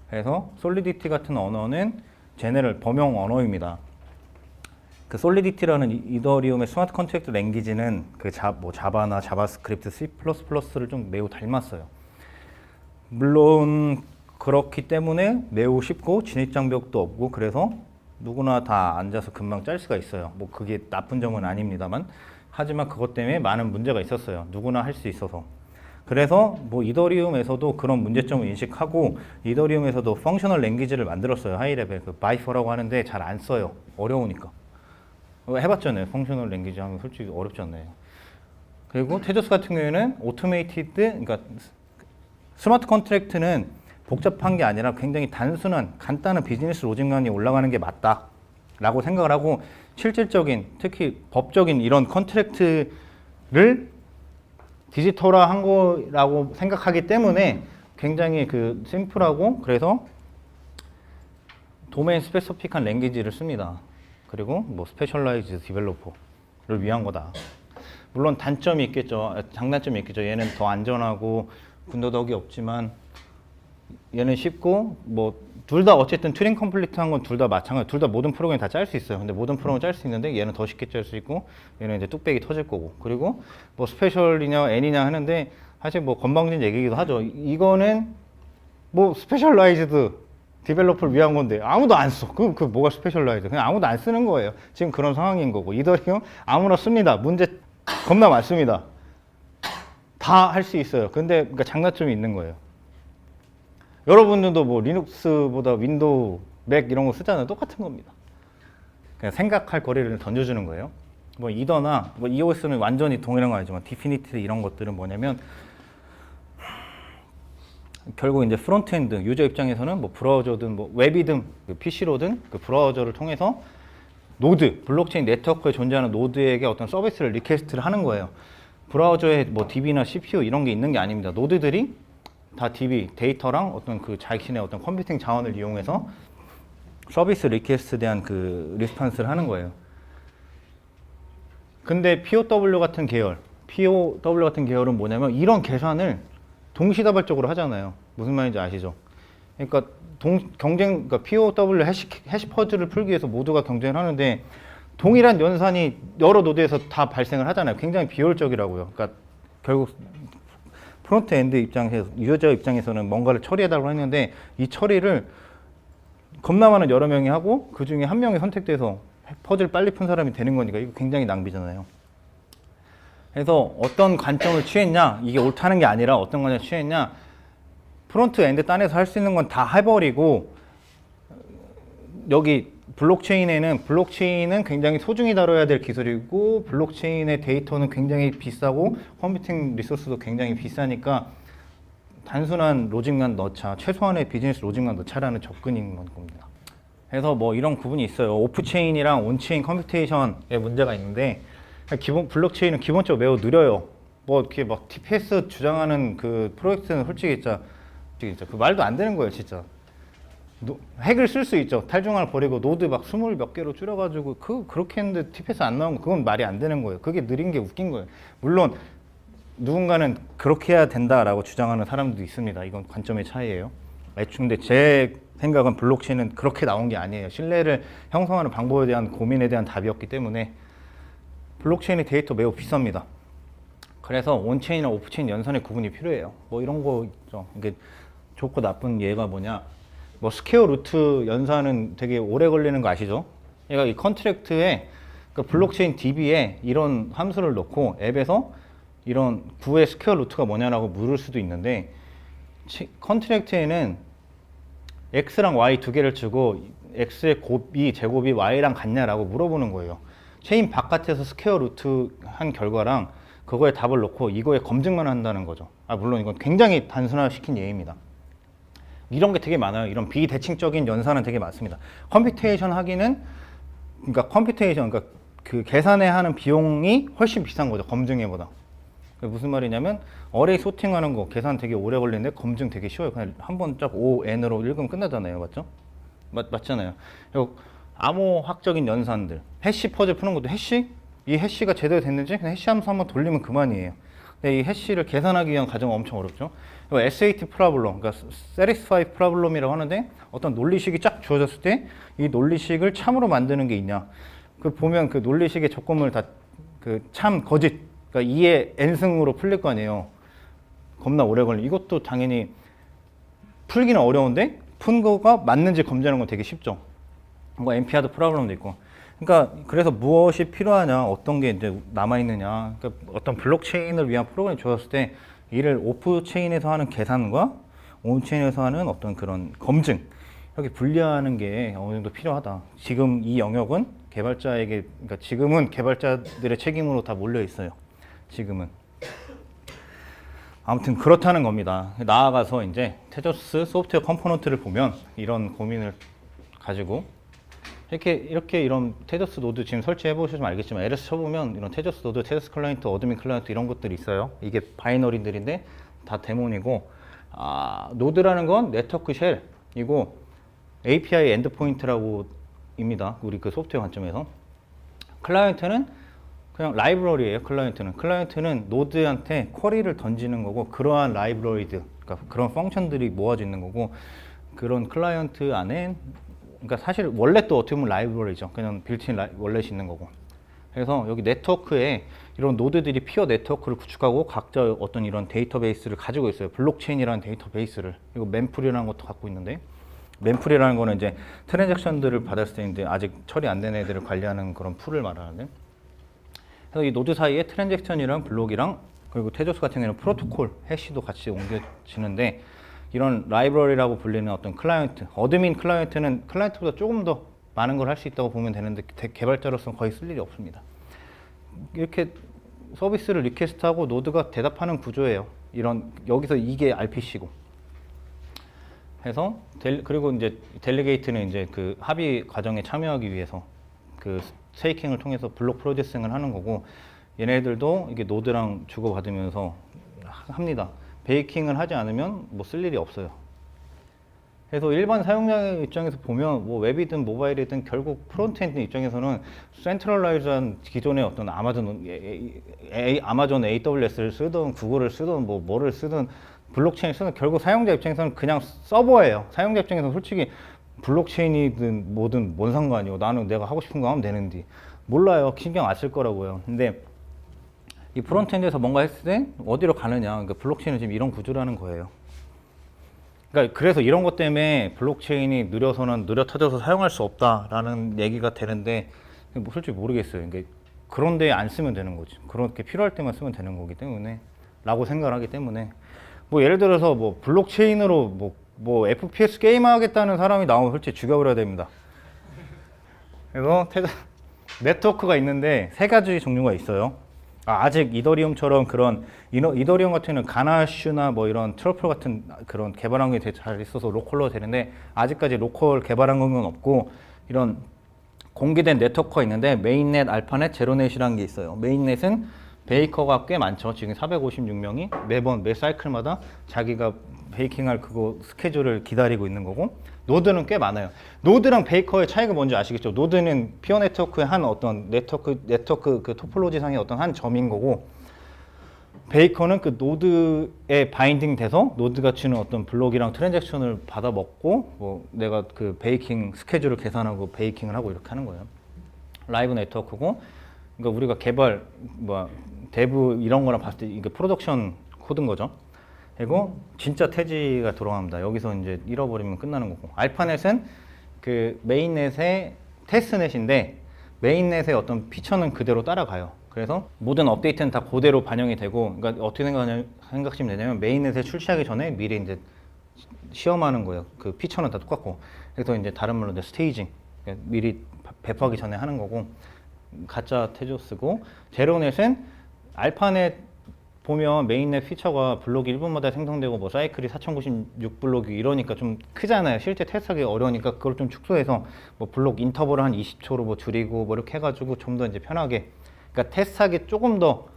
그래서 솔리디티 같은 언어는 제네럴 범용 언어입니다. 그 솔리디티라는 이더리움의 스마트 컨트랙트 랭귀지는 그 자바나 자바스크립트, C++를 좀 매우 닮았어요. 물론 그렇기 때문에 매우 쉽고 진입장벽도 없고 그래서 누구나 다 앉아서 금방 짤 수가 있어요. 뭐 그게 나쁜 점은 아닙니다만 하지만 그것 때문에 많은 문제가 있었어요. 누구나 할 수 있어서. 그래서 뭐 이더리움에서도 그런 문제점을 인식하고 이더리움에서도 펑셔널 랭귀지를 만들었어요. 하이레벨 그 바이퍼라고 하는데 잘 안 써요. 어려우니까. 해봤잖아요. 펑셔널 랭귀지 하면 솔직히 어렵잖아요. 그리고 테조스 같은 경우에는 오토메이티드, 그러니까 스마트 컨트랙트는 복잡한 게 아니라 굉장히 단순한 간단한 비즈니스 로직만이 올라가는 게 맞다라고 생각을 하고 실질적인 특히 법적인 이런 컨트랙트를 디지털화한 거라고 생각하기 때문에 굉장히 그 심플하고 그래서 도메인 스페시픽한 랭귀지를 씁니다. 그리고 뭐 스페셜라이즈 디벨로퍼를 위한 거다. 물론 단점이 있겠죠. 장단점이 있겠죠. 얘는 더 안전하고 군더더기 없지만 얘는 쉽고 뭐 둘 다 어쨌든 튜링 컴플리트한 건 둘 다 마찬가지. 둘 다 모든 프로그램 다 짤 수 있어요. 근데 모든 프로그램 짤 수 있는데 얘는 더 쉽게 짤 수 있고 얘는 이제 뚝배기 터질 거고. 그리고 뭐 스페셜이냐 N이냐 하는데 사실 뭐 건방진 얘기기도 하죠. 이거는 뭐 스페셜라이즈드 디벨로퍼를 위한 건데 아무도 안 써. 그 뭐가 스페셜라이즈? 그냥 아무도 안 쓰는 거예요. 지금 그런 상황인 거고. 이더리움 아무나 씁니다. 문제 겁나 많습니다. 다 할 수 있어요. 근데 그러니까 장단점이 있는 거예요. 여러분들도 뭐 리눅스보다 윈도우, 맥 이런 거 쓰잖아요. 똑같은 겁니다. 그냥 생각할 거리를 던져주는 거예요. 뭐 이더나 뭐 EOS는 완전히 동일한 거 아니지만 디피니티 이런 것들은 뭐냐면 결국 이제 프론트엔드 유저 입장에서는 뭐 브라우저든 뭐 웹이든 그 PC로든 그 브라우저를 통해서 노드, 블록체인 네트워크에 존재하는 노드에게 어떤 서비스를 리퀘스트를 하는 거예요. 브라우저에 뭐 DB나 CPU 이런 게 있는 게 아닙니다. 노드들이 다 DB, 데이터랑 어떤 그 자신의 어떤 컴퓨팅 자원을 이용해서 서비스 리퀘스트에 대한 그 리스판스를 하는 거예요. 근데 POW 같은 계열은 뭐냐면 이런 계산을 동시다발적으로 하잖아요. 무슨 말인지 아시죠? 그러니까 그러니까 POW 해시 퍼즐을 풀기 위해서 모두가 경쟁을 하는데 동일한 연산이 여러 노드에서 다 발생을 하잖아요. 굉장히 비효율적이라고요. 그러니까 결국 프론트 엔드 입장에서 유저 입장에서는 뭔가를 처리해달라고 했는데 이 처리를 겁나 많은 여러 명이 하고 그 중에 한 명이 선택돼서 퍼즐 빨리 푼 사람이 되는 거니까 이거 굉장히 낭비잖아요. 그래서 어떤 관점을 취했냐, 이게 옳다는 게 아니라 어떤 관점을 취했냐, 프론트 엔드 딴에서 할 수 있는 건 다 해버리고 여기 블록체인은 굉장히 소중히 다뤄야 될 기술이고 블록체인의 데이터는 굉장히 비싸고 컴퓨팅 리소스도 굉장히 비싸니까 단순한 로직만 넣자, 최소한의 비즈니스 로직만 넣자라는 접근인 겁니다. 그래서 뭐 이런 구분이 있어요. 오프체인이랑 온체인 컴퓨테이션의 문제가 있는데 블록체인은 기본적으로 매우 느려요. 뭐 이렇게 막 TPS 주장하는 그 프로젝트는 솔직히 진짜 그 말도 안 되는 거예요, 진짜. 핵을 쓸 수 있죠. 탈중앙을 버리고 노드 막 20 몇 개로 줄여가지고 그렇게 했는데 TPS 안 나온 거 그건 말이 안 되는 거예요. 그게 느린 게 웃긴 거예요. 물론 누군가는 그렇게 해야 된다라고 주장하는 사람도 있습니다. 이건 관점의 차이예요. 근데 제 생각은 블록체인은 그렇게 나온 게 아니에요. 신뢰를 형성하는 방법에 대한 고민에 대한 답이었기 때문에 블록체인의 데이터 매우 비쌉니다. 그래서 온체인이나 오프체인 연산의 구분이 필요해요. 뭐 이런 거 있죠. 이게 좋고 나쁜 예가 뭐냐. 뭐 스퀘어 루트 연산은 되게 오래 걸리는 거 아시죠? 그러니까 이 컨트랙트에 그러니까 블록체인 DB에 이런 함수를 넣고 앱에서 이런 구의 스퀘어 루트가 뭐냐라고 물을 수도 있는데 컨트랙트에는 x랑 y 두 개를 주고 x의 곱이 제곱이 y랑 같냐라고 물어보는 거예요. 체인 바깥에서 스퀘어 루트 한 결과랑 그거에 답을 넣고 이거에 검증만 한다는 거죠. 물론 이건 굉장히 단순화시킨 예입니다. 이런 게 되게 많아요. 이런 비대칭적인 연산은 되게 많습니다. 컴퓨테이션 하기는 그러니까 그 계산에 하는 비용이 훨씬 비싼 거죠. 검증에보다. 무슨 말이냐면 어레이 소팅하는 거 계산 되게 오래 걸리는데 검증 되게 쉬워요. 그냥 한번 쫙 ON으로 읽으면 끝나잖아요. 맞죠? 맞잖아요. 그리고 암호학적인 연산들, 해시 퍼즐 푸는 것도 이 해시가 제대로 됐는지 그냥 해시 함수 한번 돌리면 그만이에요. 근데 이 해시를 계산하기 위한 과정은 엄청 어렵죠. SAT 프로블럼, 그러니까 Satisfy 프로블럼이라고 하는데 어떤 논리식이 쫙 주어졌을 때 이 논리식을 참으로 만드는 게 있냐. 그 보면 그 논리식의 조건을 다 그 참, 거짓, 그러니까 2의 n승으로 풀릴 거 아니에요. 겁나 오래 걸려. 이것도 당연히 풀기는 어려운데 푼 거가 맞는지 검증하는 건 되게 쉽죠. 뭐 NP-hard 프로블럼도 있고. 그러니까 그래서 무엇이 필요하냐, 어떤 게 이제 남아 있느냐. 그러니까 어떤 블록체인을 위한 프로그램이 주어졌을 때 이를 오프체인에서 하는 계산과 온체인에서 하는 어떤 그런 검증 이렇게 분리하는 게 어느 정도 필요하다. 지금 이 영역은 그러니까 지금은 개발자들의 책임으로 다 몰려 있어요. 지금은. 아무튼 그렇다는 겁니다. 나아가서 이제 테저스 소프트웨어 컴포넌트를 보면 이런 고민을 가지고 이런 테저스 노드 지금 설치해 보시면 알겠지만 LS 쳐보면 이런 테저스 노드, 테저스 클라이언트, 어드민 클라이언트 이런 것들이 있어요. 이게 바이너리들인데 다 데몬이고 노드라는 건 네트워크 쉘이고 API 엔드포인트라고 입니다. 우리 그 소프트웨어 관점에서. 클라이언트는 그냥 라이브러리예요. 클라이언트는 노드한테 쿼리를 던지는 거고 그러한 라이브러리들, 그러니까 그런 펑션들이 모아져 있는 거고 그런 클라이언트 안에 그러니까 사실 원래 또 어떻게 보면 라이브러리죠. 그냥 빌트인 원렛이 있는 거고. 그래서 여기 네트워크에 이런 노드들이 피어 네트워크를 구축하고 각자 어떤 이런 데이터베이스를 가지고 있어요. 블록체인이라는 데이터베이스를. 그리고 맨풀이라는 것도 갖고 있는데 맨풀이라는 거는 이제 트랜잭션들을 받았을 때 이제 아직 처리 안 된 애들을 관리하는 그런 풀을 말하는데 그래서 이 노드 사이에 트랜잭션이랑 블록이랑 그리고 테저스 같은 경우는 프로토콜, 해시도 같이 옮겨지는데 이런 라이브러리라고 불리는 어떤 클라이언트, 어드민 클라이언트는 클라이언트보다 조금 더 많은 걸 할 수 있다고 보면 되는데 개발자로서는 거의 쓸 일이 없습니다. 이렇게 서비스를 리퀘스트하고 노드가 대답하는 구조예요. 여기서 이게 RPC고. 해서 그리고 이제 델리게이트는 이제 그 합의 과정에 참여하기 위해서 그 스테이킹을 통해서 블록 프로세싱을 하는 거고 얘네들도 이게 노드랑 주고받으면서 합니다. 베이킹을 하지 않으면 뭐 쓸 일이 없어요. 그래서 일반 사용자 입장에서 보면 뭐 웹이든 모바일이든 결국 프론트엔드 입장에서는 센트럴라이즈한 기존의 어떤 아마존 AWS를 쓰든 구글을 쓰든 뭐 뭐를 쓰든 블록체인을 쓰든 결국 사용자 입장에서는 그냥 서버예요. 사용자 입장에서는 솔직히 블록체인이든 뭐든 뭔 상관이요. 나는 내가 하고 싶은 거 하면 되는데 몰라요. 신경 안 쓸 거라고요. 근데 이 프론트엔드에서 뭔가 했을 때 어디로 가느냐. 그러니까 블록체인은 지금 이런 구조라는 거예요. 그러니까 그래서 이런 것 때문에 블록체인이 느려서는 느려 터져서 사용할 수 없다라는 얘기가 되는데 뭐 솔직히 모르겠어요. 그러니까 그런데 안 쓰면 되는 거지. 그렇게 필요할 때만 쓰면 되는 거기 때문에 라고 생각을 하기 때문에 뭐 예를 들어서 뭐 블록체인으로 뭐 FPS 게임 하겠다는 사람이 나오면 솔직히 죽여버려야 됩니다. 그래서 네트워크가 있는데 세 가지 종류가 있어요. 아직 이더리움처럼 그런 이더리움 같은 경우는 가나슈나 뭐 이런 트러플 같은 그런 개발 환경이 되게 잘 있어서 로컬로 되는데 아직까지 로컬 개발 환경은 없고 이런 공개된 네트워크가 있는데 메인넷, 알파넷, 제로넷이라는 게 있어요. 메인넷은 베이커가 꽤 많죠. 지금 456명이 매번 매 사이클마다 자기가 베이킹할 그거 스케줄을 기다리고 있는 거고 노드는 꽤 많아요. 노드랑 베이커의 차이가 뭔지 아시겠죠? 노드는 피어 네트워크의 한 어떤 네트워크 그 토폴로지 상의 어떤 한 점인 거고 베이커는 그 노드에 바인딩 돼서 노드가 주는 어떤 블록이랑 트랜잭션을 받아 먹고 뭐 내가 그 베이킹 스케줄을 계산하고 베이킹을 하고 이렇게 하는 거예요. 라이브 네트워크고 그러니까 우리가 개발 데브 이런 거랑 봤을 때 이게 프로덕션 코드인 거죠. 그리고 진짜 태지가 들어갑니다. 여기서 이제 잃어버리면 끝나는 거고. 알파넷은 그 메인넷의 테스트넷인데 메인넷의 어떤 피처는 그대로 따라가요. 그래서 모든 업데이트는 다 그대로 반영이 되고, 그러니까 어떻게 생각하시면 되냐면 메인넷에 출시하기 전에 미리 이제 시험하는 거예요. 그 피처는 다 똑같고. 그래서 이제 다른 말로 이제 스테이징, 그러니까 미리 배포하기 전에 하는 거고, 가짜 테조스고, 제로넷은 알파넷 보면 메인넷 피처가 블록이 1분마다 생성되고 뭐 사이클이 4096블록이 이러니까 좀 크잖아요. 실제 테스트하기 어려우니까 그걸 좀 축소해서 뭐 블록 인터벌을 한 20초로 뭐 줄이고 뭐 이렇게 해가지고 좀 더 이제 편하게, 그러니까 테스트하기 조금 더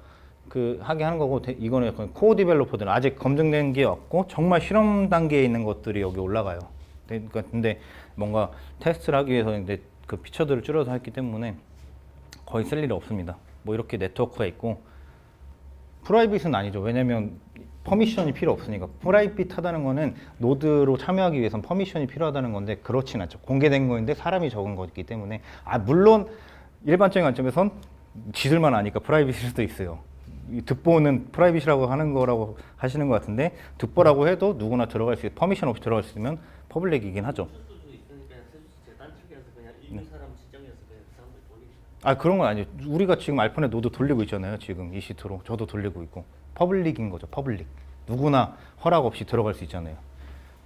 그 하게 하는 거고, 이거는 약간 코어 디벨로퍼들은 아직 검증된 게 없고 정말 실험 단계에 있는 것들이 여기 올라가요. 그러니까 근데 뭔가 테스트를 하기 위해서 이제 그 피처들을 줄여서 했기 때문에 거의 쓸 일이 없습니다. 뭐 이렇게 네트워크가 있고, 프라이빗은 아니죠. 왜냐면 퍼미션이 필요 없으니까. 프라이빗하다는 거는 노드로 참여하기 위해선 퍼미션이 필요하다는 건데 그렇진 않죠. 공개된 거인데 사람이 적은 거기 때문에 물론 일반적인 관점에선 지들만 아니까 프라이빗일 수도 있어요. 이 득보는 프라이빗이라고 하는 거라고 하시는 것 같은데 득보라고 해도 누구나 들어갈 수 퍼미션 없이 들어갈 수 있으면 퍼블릭이긴 하죠. 그런 건 아니에요. 우리가 지금 알파넷 노드 돌리고 있잖아요. 지금 EC2로 저도 돌리고 있고 퍼블릭인 거죠. 퍼블릭. 누구나 허락 없이 들어갈 수 있잖아요.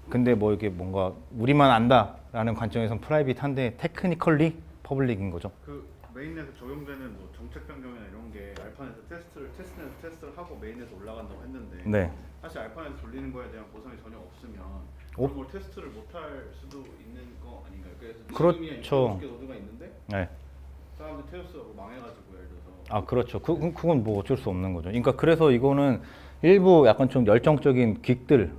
근데 뭐 이게 뭔가 우리만 안다라는 관점에서는 프라이빗한데 테크니컬리 퍼블릭인 거죠. 그 메인넷에 적용되는 뭐 정책 변경이나 이런 게 알파넷에서 테스트를 하고 메인넷에 올라간다고 했는데 네. 사실 알파넷 돌리는 거에 대한 보상이 전혀 없으면 그런 걸 테스트를 못할 수도 있는 거 아닌가요? 그래서 그렇죠. 7개 노드가 있는데 네. 사람들 테스트하고 망해가지고 예를 들어서 그렇죠. 그건 뭐 어쩔 수 없는 거죠. 그러니까 그래서 이거는 일부 약간 좀 열정적인 긱들,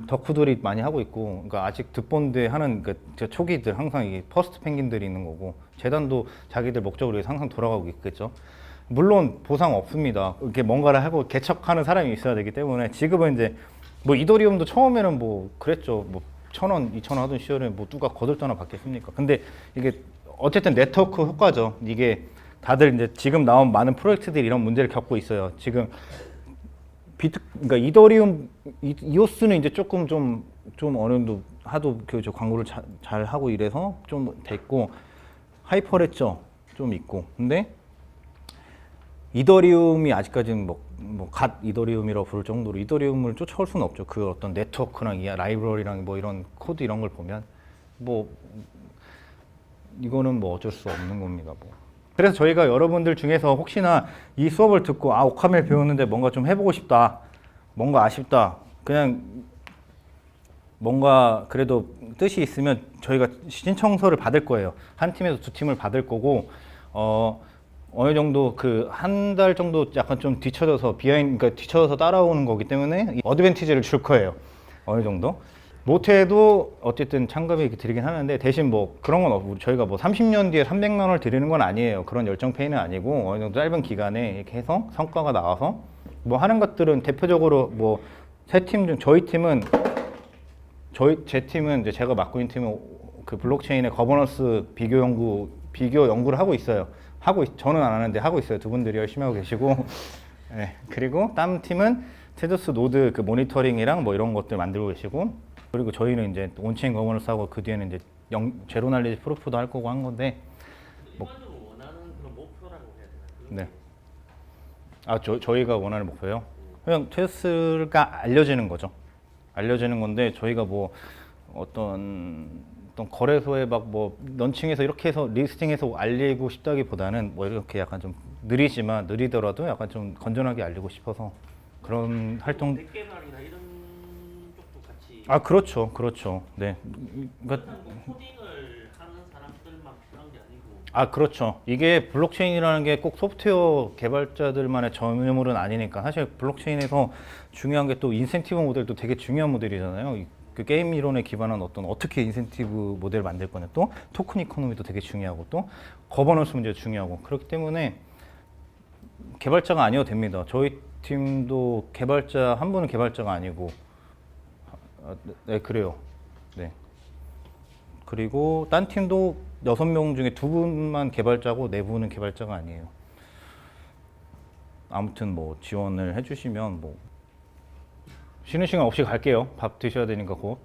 덕후들이 많이 하고 있고, 그러니까 아직 득본대 하는 그 초기들 항상 이게 퍼스트 펭귄들이 있는 거고, 재단도 자기들 목적을 위해서 항상 돌아가고 있겠죠. 물론 보상 없습니다. 이렇게 뭔가를 하고 개척하는 사람이 있어야 되기 때문에 지금은 이제 뭐 이더리움도 처음에는 뭐 그랬죠. 뭐 1,000원, 2,000원 하던 시절에 뭐 누가 거들떠나 받겠습니까? 근데 이게 어쨌든 네트워크 효과죠. 이게 다들 이제 지금 나온 많은 프로젝트들이 이런 문제를 겪고 있어요. 지금 그러니까 이더리움, 이오스는 이제 조금 좀 어느 정도 하도 저 광고를 잘 하고 이래서 좀 됐고, 하이퍼레저 좀 있고, 근데 이더리움이 아직까지는 갓 이더리움이라고 부를 정도로 이더리움을 쫓아올 수는 없죠. 그 어떤 네트워크랑 이 라이브러리랑 뭐 이런 코드 이런 걸 보면 뭐 이거는 뭐 어쩔 수 없는 겁니다. 뭐. 그래서 저희가 여러분들 중에서 혹시나 이 수업을 듣고 오카멜 배우는데 뭔가 좀 해보고 싶다, 뭔가 아쉽다, 그냥 뭔가 그래도 뜻이 있으면 저희가 신청서를 받을 거예요. 한 팀에서 두 팀을 받을 거고, 어느 정도 그 한 달 정도 약간 좀 뒤쳐져서 그러니까 뒤쳐져서 따라오는 거기 때문에 어드밴티지를 줄 거예요. 어느 정도. 못해도 어쨌든 참가비 이렇게 드리긴 하는데 대신 뭐 그런 건 없고 저희가 뭐 30년 뒤에 300만 원을 드리는 건 아니에요. 그런 열정 페이는 아니고 어느 정도 짧은 기간에 이렇게 해서 성과가 나와서 뭐 하는 것들은 대표적으로 뭐 세 팀 중 저희 팀은 제 팀은 이제 제가 맡고 있는 팀은 그 블록체인의 거버넌스 비교 연구를 하고 있어요. 저는 안 하는데 하고 있어요. 두 분들이 열심히 하고 계시고 네. 그리고 다른 팀은 테두스 노드 그 모니터링이랑 뭐 이런 것들 만들고 계시고 그리고 저희는 이제 온체인 거버넌스 하고 그 뒤에는 이제 제로 날리지 프루프도 할 거고 한 건데 일반적으로 원하는 그런 목표라고 해야 되나? 네. 아, 저희가 원하는 목표요? 그냥 테두스가 알려지는 거죠. 알려지는 건데 저희가 뭐 어떤 거래소에 막 뭐 런칭해서 이렇게 해서 리스팅해서 알리고 싶다기보다는 뭐 이렇게 약간 좀 느리더라도 약간 좀 건전하게 알리고 싶어서 그런 활동. 덱 개발이나 이런 쪽도 같이. 아, 그렇죠. 네. 그러니까 일단 뭐 코딩을 하는 사람들만 필요한 게 아니고. 아, 그렇죠. 이게 블록체인이라는 게 꼭 소프트웨어 개발자들만의 전유물은 아니니까 사실 블록체인에서 중요한 게 또 인센티브 모델도 되게 중요한 모델이잖아요. 그 게임 이론에 기반한 어떻게 인센티브 모델을 만들 거냐, 또 토큰 이코노미도 되게 중요하고 또 거버넌스 문제도 중요하고 그렇기 때문에 개발자가 아니어도 됩니다. 저희 팀도 한 분은 개발자가 아니고 네, 그래요. 네. 그리고 딴 팀도 6명 중에 2분만 개발자고 4분은 개발자가 아니에요. 아무튼 뭐 지원을 해주시면 뭐 쉬는 시간 없이 갈게요. 밥 드셔야 되니까 곧.